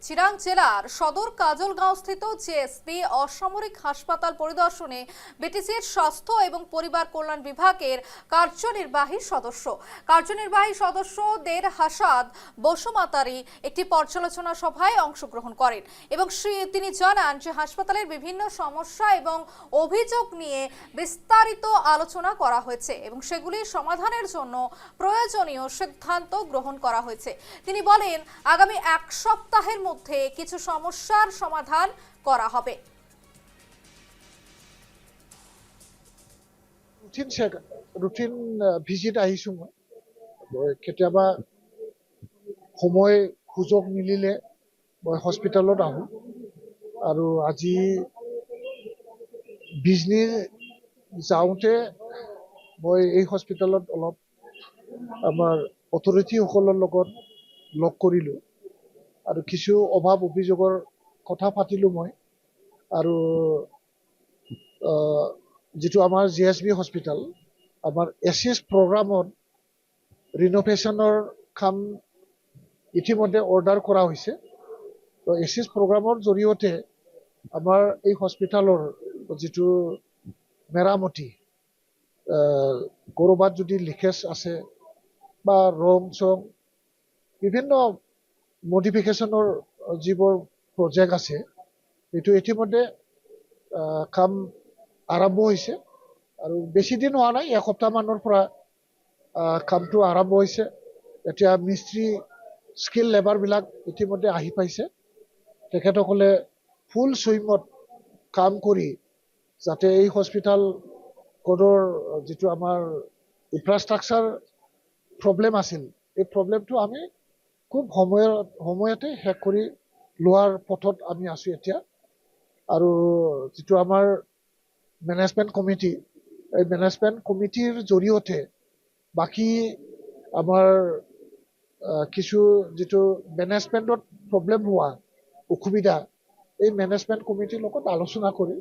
চিরাং জেলার সদর কাজলগাঁওস্থিত জেএসপি অসামরিক হাসপাতাল পরিদর্শনে বিটিসির স্বাস্থ্য এবং পরিবার কল্যাণ বিভাগের কার্যনির্বাহী সদস্য দের হাসাদ বসুমাতারি একটি পর্যালোচনা সভায় অংশগ্রহণ করেন এবং তিনি জানান যে হাসপাতালের বিভিন্ন সমস্যা এবং অভিযোগ নিয়ে বিস্তারিত আলোচনা করা হয়েছে এবং সেগুলি সমাধানের জন্য প্রয়োজনীয় সিদ্ধান্ত গ্রহণ করা হয়েছে। তিনি বলেন আগামী এক সপ্তাহের মধ্যে কিছু সমস্যার সমাধান করা হবে। ৰুটিন ভিজিট আহিছো মই কেতিয়াবা সময় সুযোগ মিলিলে মই হস্পিটেলত আহোঁ আৰু আজি বিজনী যাওঁতে মই এই হস্পিটেলত অলপ আমাৰ অথৰিটিসকলৰ লগত লগ কৰিলোঁ আৰু কিছু অভাৱ অভিযোগৰ কথা পাতিলোঁ মই আৰু যিটো আমাৰ জিএছবি হস্পিটেল আমাৰ এছিএছ প্ৰগ্ৰামত ৰিন'ভেশ্যনৰ কাম ইতিমধ্যে অৰ্ডাৰ কৰা হৈছে। তো এছিএছ প্ৰগ্ৰামৰ জৰিয়তে আমাৰ এই হস্পিটেলৰ যিটো মেৰামতি ক'ৰবাত যদি লিকেজ আছে বা ৰং চং বিভিন্ন মডিফিকেশ্যনৰ যিবোৰ প্ৰজেক্ট আছে এইটো ইতিমধ্যে কাম আৰম্ভ হৈছে আৰু বেছি দিন হোৱা নাই, এসপ্তাহমানৰ পৰা কামটো আৰম্ভ হৈছে। এতিয়া মিস্ত্ৰী স্কিল লেবাৰবিলাক ইতিমধ্যে আহি পাইছে। তেখেতসকলে ফুল সুইঙত কাম কৰি যাতে এই হস্পিটেলখনৰ যিটো আমাৰ ইনফ্ৰাষ্ট্ৰাকচাৰ প্ৰব্লেম আছিল এই প্ৰব্লেমটো আমি খুব সময়তে শেষ কৰি লোৱাৰ পথত আমি আছোঁ এতিয়া। আৰু যিটো আমাৰ মেনেজমেণ্ট কমিটি, এই মেনেজমেণ্ট কমিটিৰ জৰিয়তে বাকী আমাৰ কিছু যিটো মেনেজমেণ্টত প্ৰব্লেম হোৱা অসুবিধা এই মেনেজমেণ্ট কমিটিৰ লগত আলোচনা কৰি